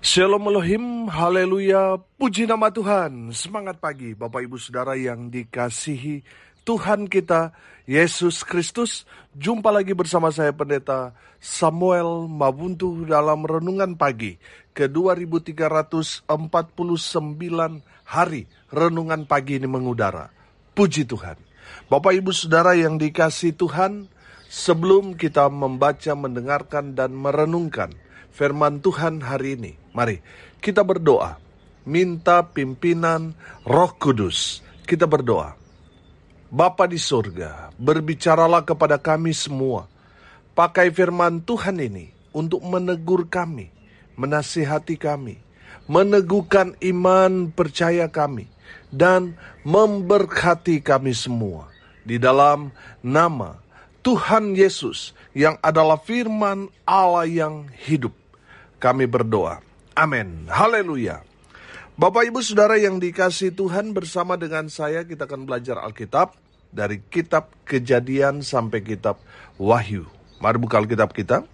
Shalom Elohim, haleluya, puji nama Tuhan. Semangat pagi Bapak Ibu Saudara yang dikasihi Tuhan kita, Yesus Kristus. Jumpa lagi bersama saya Pendeta Samuel Mabuntu dalam Renungan Pagi ke 2349 hari Renungan Pagi ini mengudara. Puji Tuhan. Bapak Ibu Saudara yang dikasihi Tuhan, sebelum kita membaca, mendengarkan, dan merenungkan firman Tuhan hari ini, mari kita berdoa, minta pimpinan Roh Kudus. Kita berdoa. Bapa di surga, berbicaralah kepada kami semua. Pakai firman Tuhan ini untuk menegur kami, menasihati kami, meneguhkan iman percaya kami, dan memberkati kami semua. Di dalam nama Tuhan Yesus yang adalah firman Allah yang hidup, kami berdoa. Amin. Haleluya. Bapak Ibu Saudara yang dikasihi Tuhan, bersama dengan saya kita akan belajar Alkitab dari kitab Kejadian sampai kitab Wahyu. Mari buka Alkitab kita.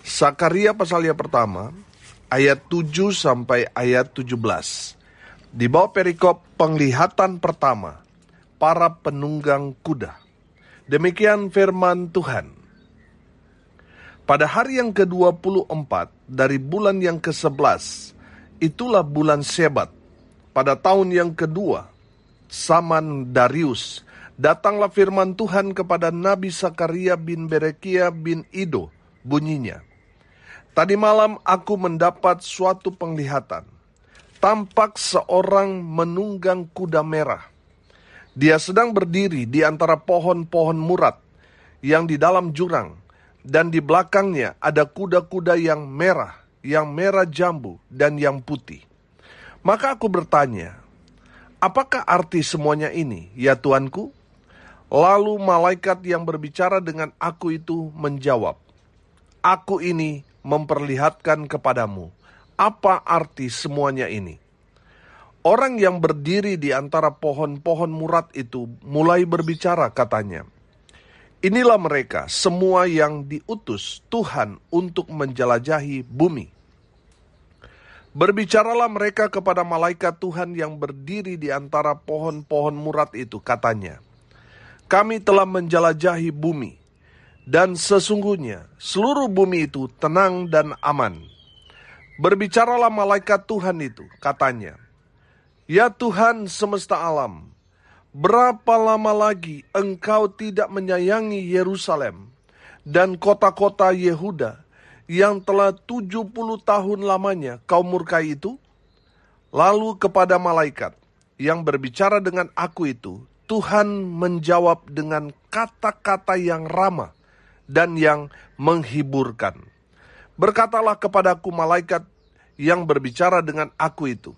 Sakaria pasal yang pertama, ayat 7 sampai ayat 17. Di bawah perikop penglihatan pertama, para penunggang kuda. Demikian firman Tuhan. Pada hari yang ke-24 dari bulan yang ke-11, itulah bulan Sebat. Pada tahun yang kedua, zaman Darius, datanglah firman Tuhan kepada Nabi Sakaria bin Berekia bin Ido, bunyinya. Tadi malam aku mendapat suatu penglihatan. Tampak seorang menunggang kuda merah. Dia sedang berdiri di antara pohon-pohon murat yang di dalam jurang. Dan di belakangnya ada kuda-kuda yang merah jambu, dan yang putih. Maka aku bertanya, apakah arti semuanya ini, ya Tuanku? Lalu malaikat yang berbicara dengan aku itu menjawab, aku ini memperlihatkan kepadamu, apa arti semuanya ini. Orang yang berdiri di antara pohon-pohon murat itu mulai berbicara, katanya, inilah mereka semua yang diutus Tuhan untuk menjelajahi bumi. Berbicaralah mereka kepada malaikat Tuhan yang berdiri di antara pohon-pohon murat itu, katanya, kami telah menjelajahi bumi, dan sesungguhnya seluruh bumi itu tenang dan aman. Berbicaralah malaikat Tuhan itu, katanya, ya Tuhan semesta alam, berapa lama lagi engkau tidak menyayangi Yerusalem dan kota-kota Yehuda yang telah 70 tahun lamanya kau murkai itu? Lalu kepada malaikat yang berbicara dengan aku itu, Tuhan menjawab dengan kata-kata yang ramah dan yang menghiburkan. Berkatalah kepadaku malaikat yang berbicara dengan aku itu,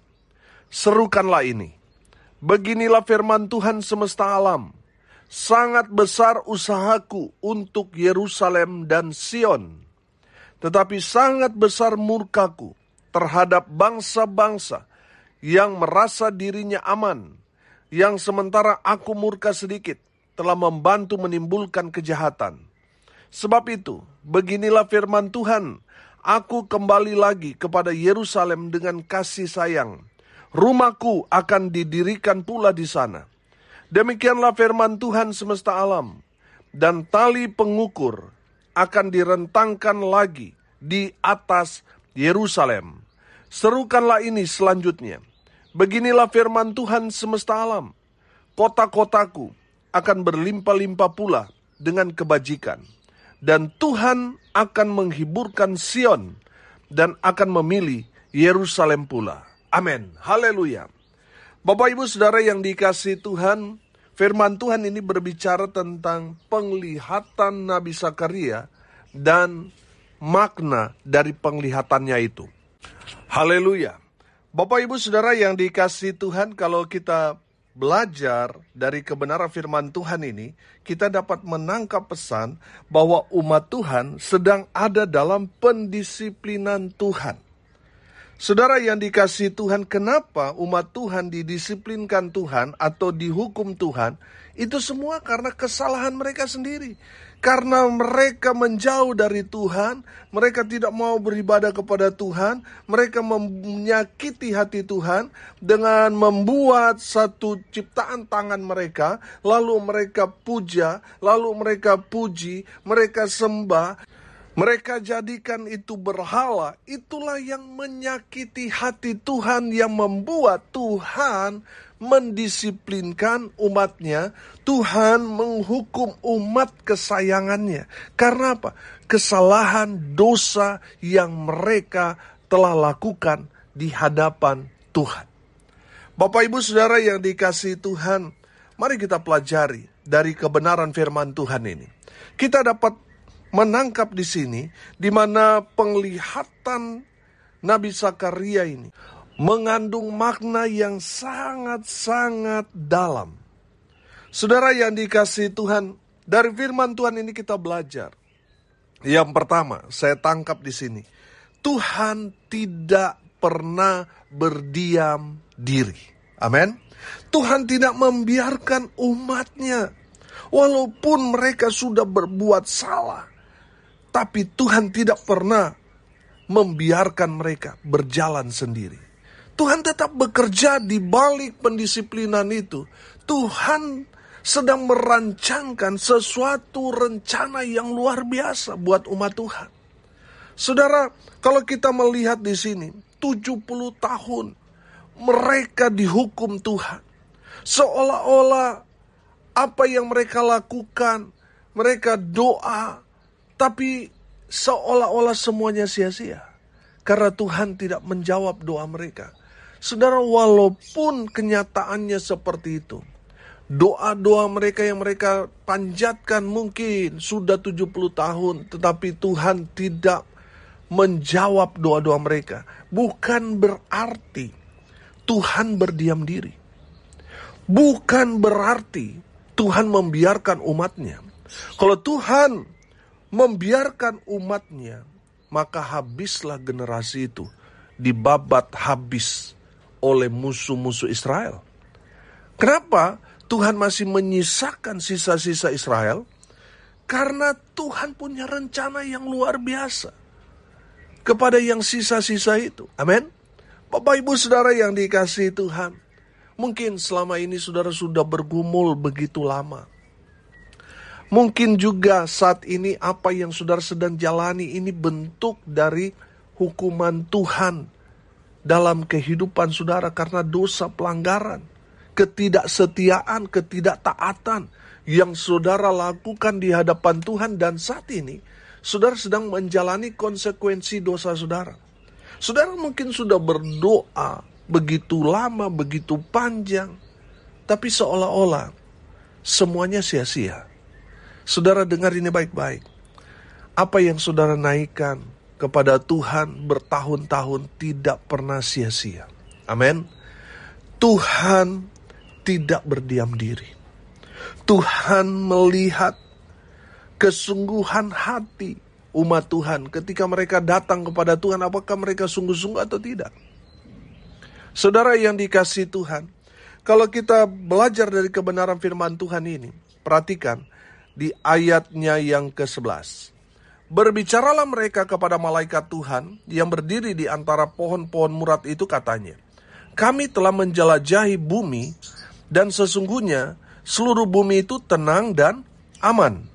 serukanlah ini. Beginilah firman Tuhan semesta alam. Sangat besar usahaku untuk Yerusalem dan Sion, tetapi sangat besar murkaku terhadap bangsa-bangsa yang merasa dirinya aman, yang sementara aku murka sedikit telah membantu menimbulkan kejahatan. Sebab itu, beginilah firman Tuhan, aku kembali lagi kepada Yerusalem dengan kasih sayang. Rumahku akan didirikan pula di sana. Demikianlah firman Tuhan semesta alam. Dan tali pengukur akan direntangkan lagi di atas Yerusalem. Serukanlah ini selanjutnya. Beginilah firman Tuhan semesta alam. Kota-kotaku akan berlimpah-limpah pula dengan kebajikan. Dan Tuhan akan menghiburkan Sion dan akan memilih Yerusalem pula. Amin. Haleluya. Bapak Ibu Saudara yang dikasihi Tuhan, firman Tuhan ini berbicara tentang penglihatan Nabi Sakaria dan makna dari penglihatannya itu. Haleluya. Bapak Ibu Saudara yang dikasihi Tuhan, kalau kita belajar dari kebenaran firman Tuhan ini, kita dapat menangkap pesan bahwa umat Tuhan sedang ada dalam pendisiplinan Tuhan. Saudara yang dikasihi Tuhan, kenapa umat Tuhan didisiplinkan Tuhan atau dihukum Tuhan? Itu semua karena kesalahan mereka sendiri. Karena mereka menjauh dari Tuhan, mereka tidak mau beribadah kepada Tuhan, mereka menyakiti hati Tuhan dengan membuat satu ciptaan tangan mereka, lalu mereka puja, lalu mereka puji, mereka sembah. Mereka jadikan itu berhala. Itulah yang menyakiti hati Tuhan, yang membuat Tuhan mendisiplinkan umatnya. Tuhan menghukum umat kesayangannya. Karena apa? Kesalahan dosa yang mereka telah lakukan di hadapan Tuhan. Bapak Ibu Saudara yang dikasihi Tuhan, mari kita pelajari dari kebenaran firman Tuhan ini. Kita dapat menangkap di sini, di mana penglihatan Nabi Zakaria ini mengandung makna yang sangat-sangat dalam. Saudara yang dikasihi Tuhan, dari firman Tuhan ini kita belajar. Yang pertama, saya tangkap di sini, Tuhan tidak pernah berdiam diri. Amin. Tuhan tidak membiarkan umatnya, walaupun mereka sudah berbuat salah. Tapi Tuhan tidak pernah membiarkan mereka berjalan sendiri. Tuhan tetap bekerja di balik pendisiplinan itu. Tuhan sedang merancangkan sesuatu rencana yang luar biasa buat umat Tuhan. Saudara, kalau kita melihat di sini, 70 tahun mereka dihukum Tuhan. Seolah-olah apa yang mereka lakukan, mereka doa, tapi seolah-olah semuanya sia-sia. Karena Tuhan tidak menjawab doa mereka. Saudara, walaupun kenyataannya seperti itu, doa-doa mereka yang mereka panjatkan mungkin sudah 70 tahun, tetapi Tuhan tidak menjawab doa-doa mereka. Bukan berarti Tuhan berdiam diri. Bukan berarti Tuhan membiarkan umatnya. Kalau Tuhan membiarkan umatnya, maka habislah generasi itu dibabat habis oleh musuh-musuh Israel. Kenapa Tuhan masih menyisakan sisa-sisa Israel? Karena Tuhan punya rencana yang luar biasa kepada yang sisa-sisa itu. Amin. Bapak Ibu Saudara yang dikasihi Tuhan, mungkin selama ini saudara sudah bergumul begitu lama. Mungkin juga saat ini apa yang saudara sedang jalani ini bentuk dari hukuman Tuhan dalam kehidupan saudara karena dosa pelanggaran, ketidaksetiaan, ketidaktaatan yang saudara lakukan di hadapan Tuhan, dan saat ini saudara sedang menjalani konsekuensi dosa saudara. Saudara mungkin sudah berdoa begitu lama, begitu panjang, tapi seolah-olah semuanya sia-sia. Saudara dengar ini baik-baik. Apa yang saudara naikkan kepada Tuhan bertahun-tahun tidak pernah sia-sia. Amin. Tuhan tidak berdiam diri. Tuhan melihat kesungguhan hati umat Tuhan ketika mereka datang kepada Tuhan, apakah mereka sungguh-sungguh atau tidak. Saudara yang dikasihi Tuhan, kalau kita belajar dari kebenaran firman Tuhan ini, perhatikan di ayatnya yang ke-11. Berbicaralah mereka kepada malaikat Tuhan yang berdiri di antara pohon-pohon murat itu, katanya, kami telah menjelajahi bumi dan sesungguhnya seluruh bumi itu tenang dan aman.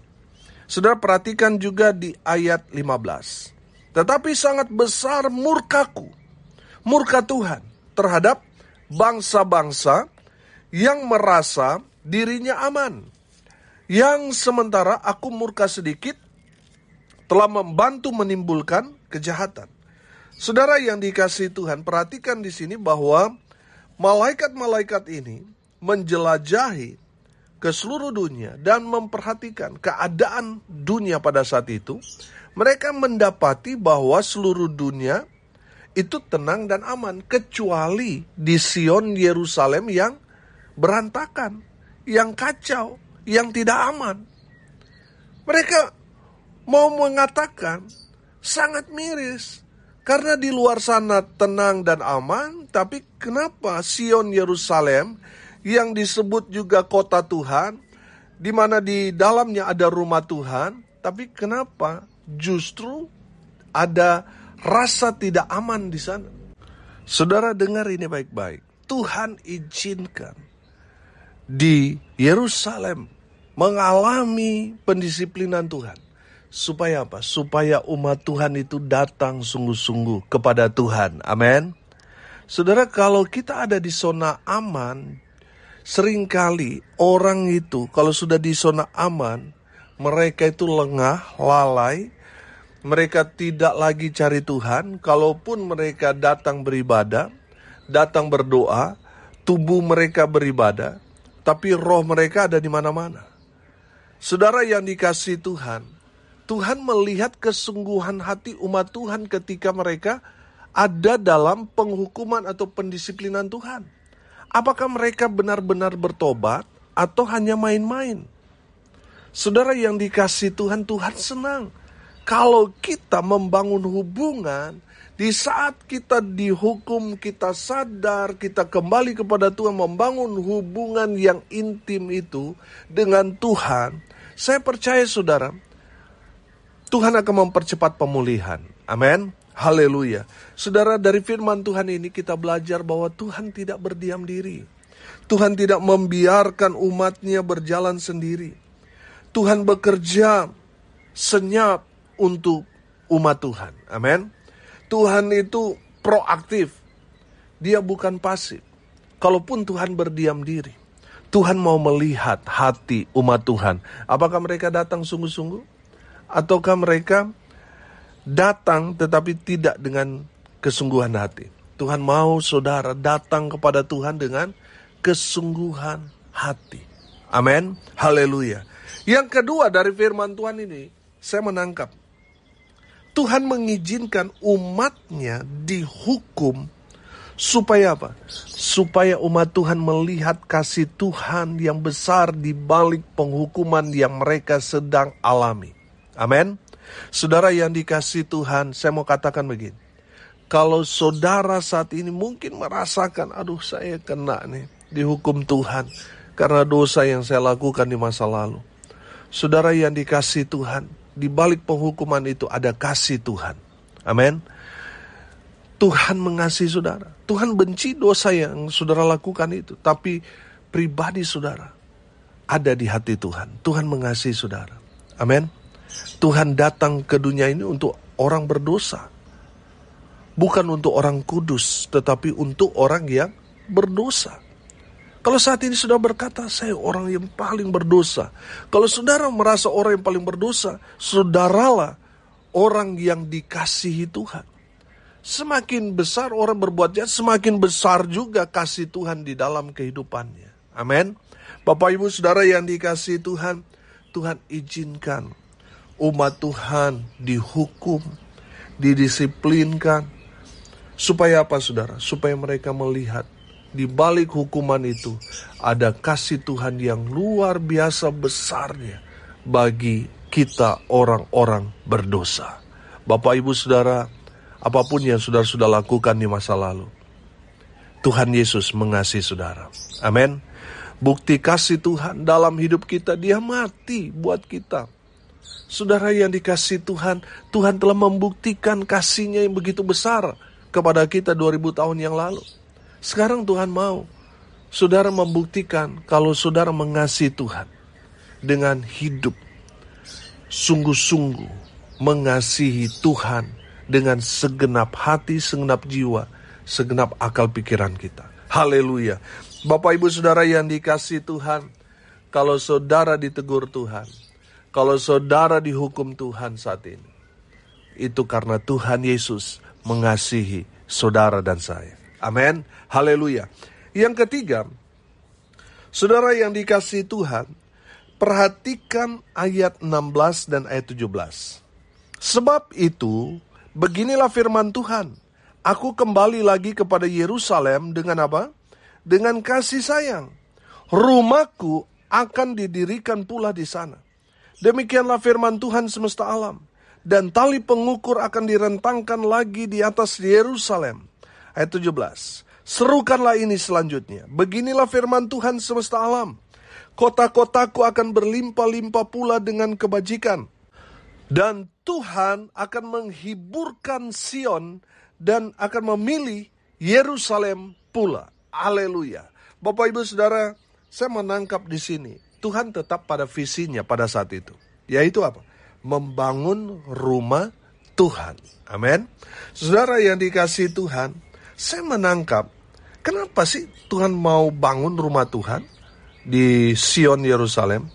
Saudara perhatikan juga di ayat 15. Tetapi sangat besar murka Tuhan terhadap bangsa-bangsa yang merasa dirinya aman. Yang sementara aku murka sedikit telah membantu menimbulkan kejahatan. Saudara yang dikasihi Tuhan, perhatikan di sini bahwa malaikat-malaikat ini menjelajahi ke seluruh dunia dan memperhatikan keadaan dunia pada saat itu. Mereka mendapati bahwa seluruh dunia itu tenang dan aman, kecuali di Sion Yerusalem yang berantakan, yang kacau, yang tidak aman. Mereka mau mengatakan sangat miris, karena di luar sana tenang dan aman, tapi kenapa Sion Yerusalem yang disebut juga kota Tuhan, di mana di dalamnya ada rumah Tuhan, tapi kenapa justru ada rasa tidak aman di sana? Saudara dengar ini baik-baik. Tuhan izinkan di Yerusalem mengalami pendisiplinan Tuhan. Supaya apa? Supaya umat Tuhan itu datang sungguh-sungguh kepada Tuhan. Amin. Saudara, kalau kita ada di zona aman, seringkali orang itu kalau sudah di zona aman, mereka itu lengah, lalai, mereka tidak lagi cari Tuhan. Kalaupun mereka datang beribadah, datang berdoa, tubuh mereka beribadah, tapi roh mereka ada di mana-mana. Saudara yang dikasihi Tuhan, Tuhan melihat kesungguhan hati umat Tuhan ketika mereka ada dalam penghukuman atau pendisiplinan Tuhan. Apakah mereka benar-benar bertobat atau hanya main-main? Saudara yang dikasihi Tuhan, Tuhan senang kalau kita membangun hubungan. Di saat kita dihukum, kita sadar, kita kembali kepada Tuhan, membangun hubungan yang intim itu dengan Tuhan. Saya percaya saudara, Tuhan akan mempercepat pemulihan. Amin. Haleluya. Saudara, dari firman Tuhan ini kita belajar bahwa Tuhan tidak berdiam diri. Tuhan tidak membiarkan umatnya berjalan sendiri. Tuhan bekerja senyap untuk umat Tuhan. Amin. Tuhan itu proaktif. Dia bukan pasif. Kalaupun Tuhan berdiam diri, Tuhan mau melihat hati umat Tuhan. Apakah mereka datang sungguh-sungguh? Ataukah mereka datang tetapi tidak dengan kesungguhan hati? Tuhan mau saudara datang kepada Tuhan dengan kesungguhan hati. Amin. Haleluya. Yang kedua dari firman Tuhan ini, saya menangkap Tuhan mengizinkan umatnya dihukum supaya apa? Supaya umat Tuhan melihat kasih Tuhan yang besar di balik penghukuman yang mereka sedang alami. Amin. Saudara yang dikasihi Tuhan, saya mau katakan begini. Kalau saudara saat ini mungkin merasakan, aduh saya kena nih, dihukum Tuhan karena dosa yang saya lakukan di masa lalu. Saudara yang dikasihi Tuhan, di balik penghukuman itu ada kasih Tuhan. Amin. Tuhan mengasihi saudara. Tuhan benci dosa yang saudara lakukan itu. Tapi pribadi saudara ada di hati Tuhan. Tuhan mengasihi saudara. Amin. Tuhan datang ke dunia ini untuk orang berdosa. Bukan untuk orang kudus, tetapi untuk orang yang berdosa. Kalau saat ini saudara berkata, saya orang yang paling berdosa. Kalau saudara merasa orang yang paling berdosa, saudaralah orang yang dikasihi Tuhan. Semakin besar orang berbuat jahat, semakin besar juga kasih Tuhan di dalam kehidupannya. Amin. Bapak Ibu Saudara yang dikasihi Tuhan, Tuhan izinkan umat Tuhan dihukum, didisiplinkan. Supaya apa saudara? Supaya mereka melihat di balik hukuman itu ada kasih Tuhan yang luar biasa besarnya bagi kita orang-orang berdosa. Bapak Ibu Saudara, apapun yang saudara sudah lakukan di masa lalu, Tuhan Yesus mengasihi saudara. Amin. Bukti kasih Tuhan dalam hidup kita, Dia mati buat kita. Saudara yang dikasihi Tuhan, Tuhan telah membuktikan kasih-Nya yang begitu besar kepada kita 2000 tahun yang lalu. Sekarang Tuhan mau saudara membuktikan kalau saudara mengasihi Tuhan dengan hidup sungguh-sungguh mengasihi Tuhan dengan segenap hati, segenap jiwa, segenap akal pikiran kita. Haleluya. Bapak Ibu Saudara yang dikasihi Tuhan, kalau saudara ditegur Tuhan, kalau saudara dihukum Tuhan saat ini, itu karena Tuhan Yesus mengasihi saudara dan saya. Amin. Haleluya. Yang ketiga, saudara yang dikasihi Tuhan, perhatikan ayat 16 dan ayat 17. Sebab itu, beginilah firman Tuhan, aku kembali lagi kepada Yerusalem dengan apa? Dengan kasih sayang. Rumahku akan didirikan pula di sana. Demikianlah firman Tuhan semesta alam. Dan tali pengukur akan direntangkan lagi di atas Yerusalem. Ayat 17. Serukanlah ini selanjutnya. Beginilah firman Tuhan semesta alam. Kota-kotaku akan berlimpah-limpah pula dengan kebajikan. Dan Tuhan akan menghiburkan Sion dan akan memilih Yerusalem pula. Haleluya. Bapak Ibu Saudara, saya menangkap di sini. Tuhan tetap pada visinya pada saat itu. Yaitu apa? Membangun rumah Tuhan. Amin. Saudara yang dikasihi Tuhan, saya menangkap, kenapa sih Tuhan mau bangun rumah Tuhan di Sion Yerusalem?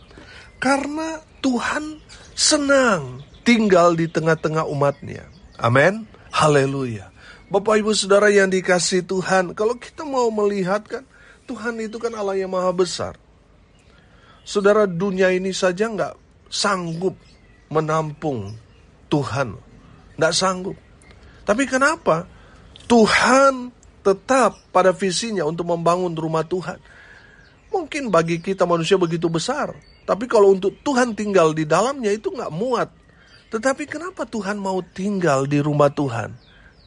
Karena Tuhan senang tinggal di tengah-tengah umatnya. Amin. Haleluya. Bapak Ibu Saudara yang dikasihi Tuhan, kalau kita mau melihat kan, Tuhan itu kan Allah yang maha besar. Saudara, dunia ini saja nggak sanggup menampung Tuhan. Nggak sanggup. Tapi kenapa Tuhan tetap pada visinya untuk membangun rumah Tuhan? Mungkin bagi kita manusia begitu besar. Tapi kalau untuk Tuhan tinggal di dalamnya itu nggak muat. Tetapi kenapa Tuhan mau tinggal di rumah Tuhan?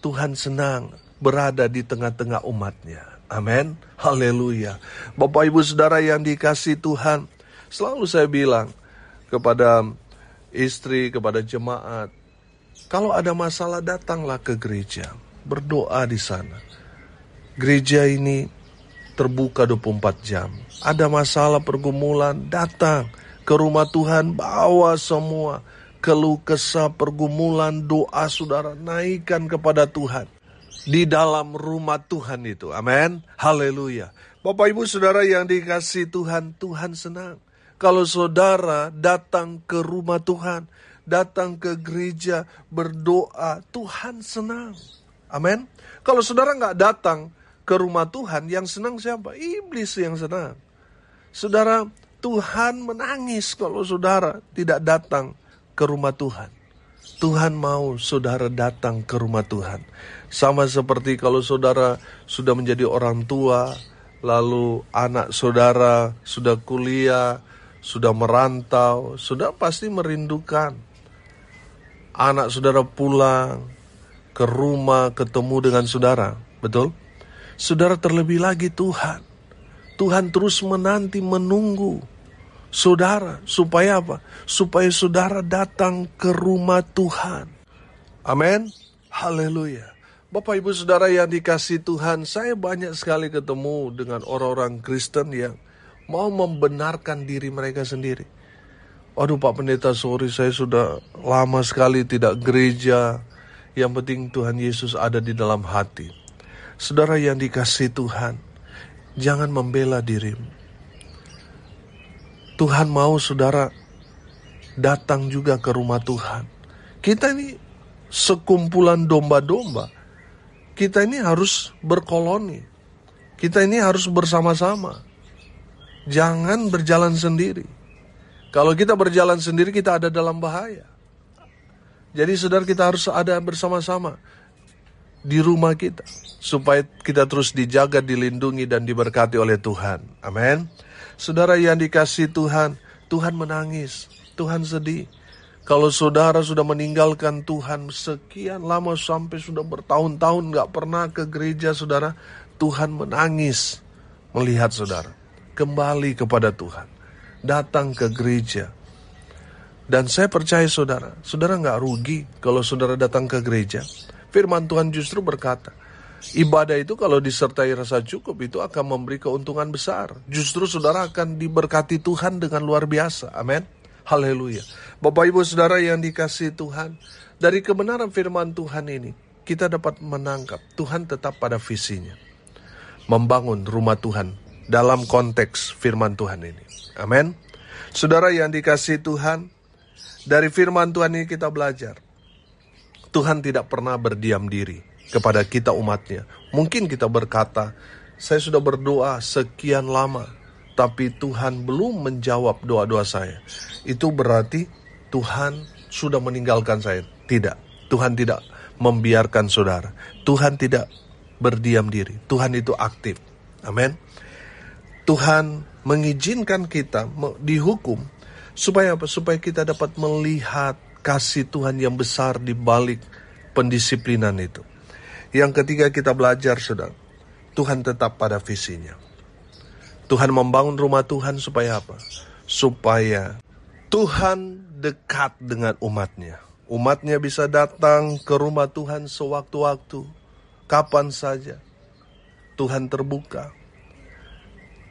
Tuhan senang berada di tengah-tengah umatnya. Amin. Haleluya. Bapak Ibu Saudara yang dikasihi Tuhan, selalu saya bilang kepada istri, kepada jemaat, kalau ada masalah datanglah ke gereja, berdoa di sana. Gereja ini terbuka 24 jam. Ada masalah pergumulan, datang ke rumah Tuhan, bawa semua keluh kesah, pergumulan, doa saudara, naikkan kepada Tuhan. Di dalam rumah Tuhan itu. Amin. Haleluya. Bapak Ibu Saudara yang dikasihi Tuhan, Tuhan senang kalau saudara datang ke rumah Tuhan, datang ke gereja, berdoa, Tuhan senang. Amin. Kalau saudara nggak datang ke rumah Tuhan, yang senang siapa? Iblis yang senang. Saudara, Tuhan menangis kalau saudara tidak datang ke rumah Tuhan. Tuhan mau saudara datang ke rumah Tuhan. Sama seperti kalau saudara sudah menjadi orang tua, lalu anak saudara sudah kuliah, sudah merantau, sudah pasti merindukan. Anak saudara pulang ke rumah, ketemu dengan saudara. Betul? Saudara, terlebih lagi Tuhan. Tuhan terus menanti, menunggu saudara, supaya apa? Supaya saudara datang ke rumah Tuhan. Amin. Haleluya. Bapak Ibu Saudara yang dikasihi Tuhan, saya banyak sekali ketemu dengan orang-orang Kristen yang mau membenarkan diri mereka sendiri. Aduh Pak Pendeta, sorry saya sudah lama sekali tidak gereja. Yang penting Tuhan Yesus ada di dalam hati. Saudara yang dikasihi Tuhan, jangan membela dirimu. Tuhan mau saudara datang juga ke rumah Tuhan. Kita ini sekumpulan domba-domba. Kita ini harus berkoloni. Kita ini harus bersama-sama. Jangan berjalan sendiri. Kalau kita berjalan sendiri, kita ada dalam bahaya. Jadi saudara, kita harus ada bersama-sama di rumah kita, supaya kita terus dijaga, dilindungi, dan diberkati oleh Tuhan. Amin. Saudara yang dikasihi Tuhan, Tuhan menangis, Tuhan sedih. Kalau saudara sudah meninggalkan Tuhan sekian lama, sampai sudah bertahun-tahun gak pernah ke gereja, saudara, Tuhan menangis melihat saudara. Kembali kepada Tuhan, datang ke gereja. Dan saya percaya saudara gak rugi kalau saudara datang ke gereja. Firman Tuhan justru berkata, ibadah itu kalau disertai rasa cukup itu akan memberi keuntungan besar. Justru saudara akan diberkati Tuhan dengan luar biasa. Amin. Haleluya. Bapak Ibu Saudara yang dikasihi Tuhan, dari kebenaran firman Tuhan ini, kita dapat menangkap Tuhan tetap pada visinya. Membangun rumah Tuhan dalam konteks firman Tuhan ini. Amin. Saudara yang dikasihi Tuhan, dari firman Tuhan ini kita belajar. Tuhan tidak pernah berdiam diri kepada kita umatnya. Mungkin kita berkata, saya sudah berdoa sekian lama, tapi Tuhan belum menjawab doa-doa saya. Itu berarti Tuhan sudah meninggalkan saya. Tidak, Tuhan tidak membiarkan saudara. Tuhan tidak berdiam diri. Tuhan itu aktif. Amin. Tuhan mengizinkan kita dihukum supaya apa? Supaya kita dapat melihat kasih Tuhan yang besar di balik pendisiplinan itu. Yang ketiga kita belajar, saudara, Tuhan tetap pada visinya. Tuhan membangun rumah Tuhan supaya apa? Supaya Tuhan dekat dengan umatnya. Umatnya bisa datang ke rumah Tuhan sewaktu-waktu, kapan saja. Tuhan terbuka.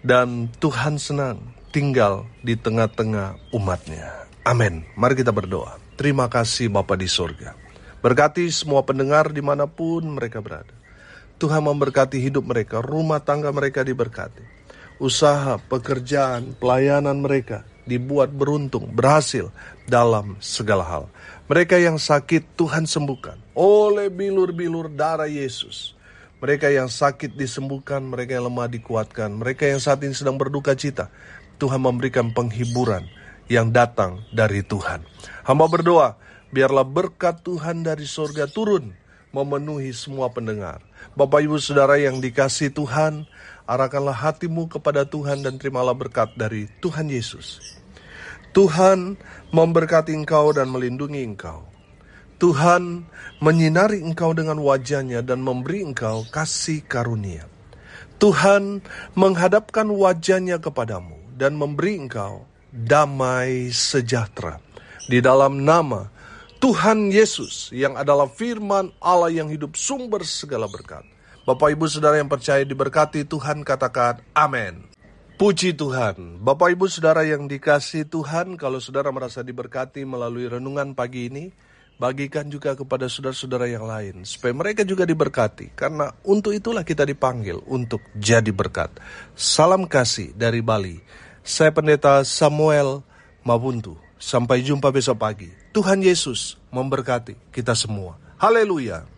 Dan Tuhan senang tinggal di tengah-tengah umatnya. Amin. Mari kita berdoa. Terima kasih Bapa di surga. Berkati semua pendengar dimanapun mereka berada. Tuhan memberkati hidup mereka, rumah tangga mereka diberkati. Usaha, pekerjaan, pelayanan mereka dibuat beruntung, berhasil dalam segala hal. Mereka yang sakit Tuhan sembuhkan oleh bilur-bilur darah Yesus. Mereka yang sakit disembuhkan, mereka yang lemah dikuatkan. Mereka yang saat ini sedang berduka cita, Tuhan memberikan penghiburan yang datang dari Tuhan. Hamba berdoa, biarlah berkat Tuhan dari surga turun, memenuhi semua pendengar. Bapak Ibu Saudara yang dikasihi Tuhan, arahkanlah hatimu kepada Tuhan dan terimalah berkat dari Tuhan Yesus. Tuhan memberkati engkau dan melindungi engkau. Tuhan menyinari engkau dengan wajah-Nya dan memberi engkau kasih karunia. Tuhan menghadapkan wajah-Nya kepadamu dan memberi engkau damai sejahtera. Di dalam nama Tuhan Yesus yang adalah firman Allah yang hidup, sumber segala berkat. Bapak Ibu Saudara yang percaya diberkati Tuhan, katakan amin. Puji Tuhan. Bapak Ibu Saudara yang dikasihi Tuhan, kalau saudara merasa diberkati melalui renungan pagi ini, bagikan juga kepada saudara-saudara yang lain, supaya mereka juga diberkati. Karena untuk itulah kita dipanggil untuk jadi berkat. Salam kasih dari Bali. Saya Pendeta Samuel Mabuntu. Sampai jumpa besok pagi. Tuhan Yesus memberkati kita semua. Haleluya.